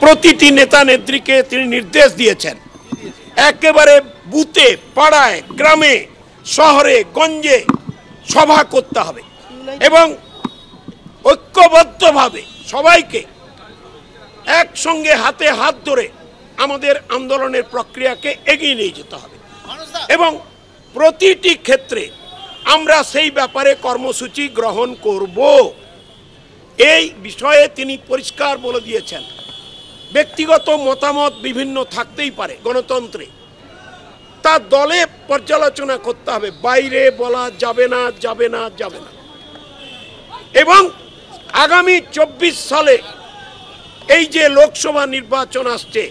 প্রতিটি নেতা নেত্রীকে তিনি নির্দেশ দিয়েছেন একেবারে বুথে, পাড়ায়, গ্রামে, শহরে, গঞ্জে সভা করতে হবে এবং ঐক্যবদ্ধভাবে সবাইকে একসঙ্গে হাতে হাত ধরে আমাদের আন্দোলনের প্রক্রিয়াকে এগিয়ে নিয়ে যেতে হবে এবং প্রতিটি ক্ষেত্রে আমরা সেই ব্যাপারে কর্মসূচি গ্রহণ করব। এই বিষয়ে তিনি পরিষ্কার বলে দিয়েছেন। ব্যক্তিগত মতামত বিভিন্ন থাকতেই পারে গণতন্ত্রে, তা দলে পর্যালোচনা করতে হবে, বাইরে বলা যাবে না, যাবে না, যাবে না। এবং আগামী 24 সালে এই যে লোকসভা নির্বাচন আসছে,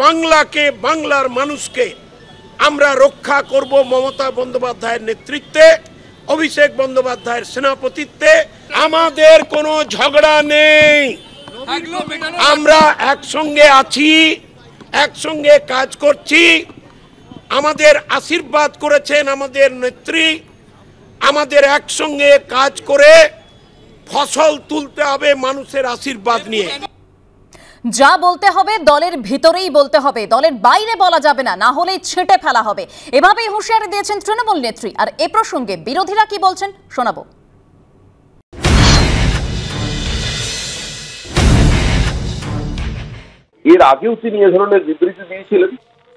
বাংলাকে, বাংলার মানুষকে আমরা রক্ষা করব মমতা বন্দ্যোপাধ্যায়ের নেতৃত্বে, অভিষেক বন্দ্যোপাধ্যায়ের সেনাপতিত্বে। আমাদের কোনো ঝগড়া নেই, আমরা একসঙ্গে আছি, একসঙ্গে কাজ করছি। আমাদের আশীর্বাদ করেছেন আমাদের নেত্রী, আমাদের একসঙ্গে কাজ করে ফসল তুলতে হবে মানুষের আশীর্বাদ নিয়ে। যা বলতে হবে দলের ভিতরেই বলতে হবে, দলের বাইরে বলা যাবে না, না হলেই ছেঁটে ফেলা হবে। এভাবেই হুঁশিয়ারি দিয়েছেন তৃণমূল নেত্রী। আর এ প্রসঙ্গে বিরোধীরা কি বলছেন শোনাবো। এর আগেও তিনি এ ধরনের বিবৃতি দিয়েছিলেন।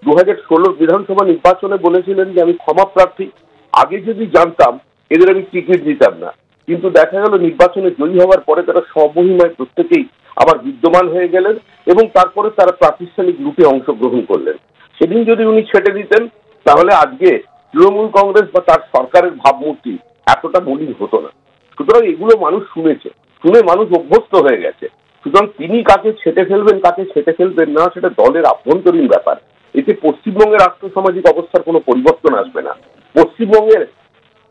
2016 বিধানসভা নির্বাচনে বলেছিলেন যে আমি ক্ষমা প্রার্থী, আগে যদি জানতাম এদের আমি টিকিট দিতাম না। কিন্তু দেখা গেল নির্বাচনে জয়ী হওয়ার পরে তারা স্বমহিমায় প্রত্যেকেই আবার বিদ্যমান হয়ে গেলেন এবং তারপরে তারা প্রাতিষ্ঠানিক রূপে অংশগ্রহণ করলেন। সেদিন যদি উনি ছেটে দিতেন তাহলে আজকে তৃণমূল কংগ্রেস বা তার সরকারের ভাবমূর্তি এতটা মলিন হতো না। সুতরাং এগুলো মানুষ শুনেছে, শুনে মানুষ অভ্যস্ত হয়ে গেছে। সুতরাং তিনি কাকে ছেটে ফেলবেন, কাকে ছেটে ফেলবেন না, সেটা দলের আভ্যন্তরীণ ব্যাপার। এতে পশ্চিমবঙ্গের আর্থসামাজিক অবস্থার কোনো পরিবর্তন আসবে না। পশ্চিমবঙ্গের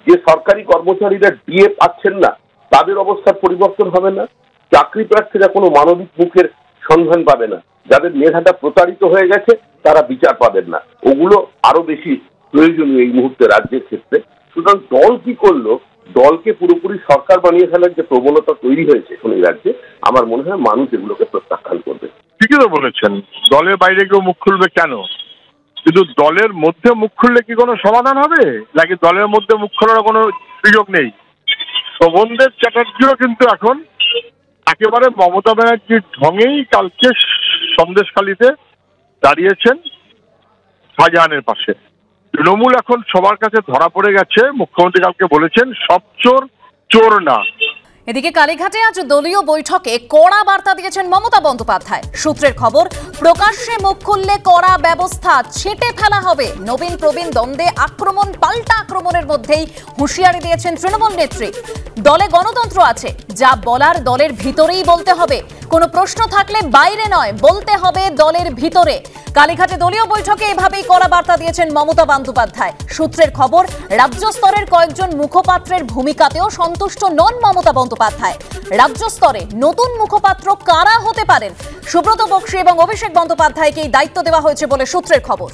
যে সরকারি কর্মচারীরা ডিএ পাচ্ছেন না তাদের অবস্থার পরিবর্তন হবে না। চাকরি প্রার্থীরা কোনো মানবিক মুখের সন্ধান পাবে না। যাদের মেধাটা প্রতারিত হয়ে গেছে তারা বিচার পাবেন না। ওগুলো আরো বেশি প্রয়োজনীয় এই মুহূর্তে রাজ্যের ক্ষেত্রে। সুতরাং দল কি করলো, দলকে পুরোপুরি সরকার বানিয়ে ফেলার যে প্রবণতা তৈরি হয়েছে এখন এই রাজ্যে, আমার মনে হয় মানুষ এগুলোকে প্রত্যাখ্যান করবে। ঠিকই তো বলেছেন, দলের বাইরে কেউ মুখ খুলবে কেন? কিন্তু দলের মধ্যে মুখ খুললে কি কোনো সমাধান হবে নাকি দলের মধ্যে মুখ খোলার কোনো সুযোগ নেই? শোভনদেব চ্যাটার্জিও কিন্তু এখন একেবারে মমতা ব্যানার্জির ঢঙেই কালকে সন্দেশখালিতে দাঁড়িয়েছেন শাহজাহানের পাশে। তৃণমূল এখন সবার কাছে ধরা পড়ে গেছে। মুখ্যমন্ত্রী কালকে বলেছেন সব চোর চোর না। এদিকে কালীঘাটে আজ দলীয় বৈঠকে কড়া বার্তা দিয়েছেন মমতা বন্দ্যোপাধ্যায়। সূত্রের খবর, প্রকাশ্যে মুখ খুললে কড়া ব্যবস্থা, ছেঁটে ফেলা হবে। নবীন প্রবীণ দ্বন্দ্বে আক্রমণ পাল্টা আক্রমণের মধ্যেই হুঁশিয়ারি দিয়েছেন তৃণমূল নেত্রী। দলে গণতন্ত্র আছে, যা বলার দলের ভিতরেই বলতে হবে। কোনো প্রশ্ন থাকলে বাইরে নয়, বলতে হবে দলের ভিতরে। কালীঘাটে দলীয় বৈঠকে এভাবেই কড়া বার্তা দিয়েছেন মমতা বন্দ্যোপাধ্যায়। সূত্রের খবর, রাজ্য স্তরের কয়েকজন মুখপাত্রের ভূমিকাতেও সন্তুষ্ট নন মমতা বন্দ্যোপাধ্যায়। রাজ্য স্তরে নতুন মুখপাত্র কারা হতে পারেন? সুব্রত বক্সী এবং অভিষেক বন্দ্যোপাধ্যায়কেই দায়িত্ব দেওয়া হয়েছে বলে সূত্রের খবর।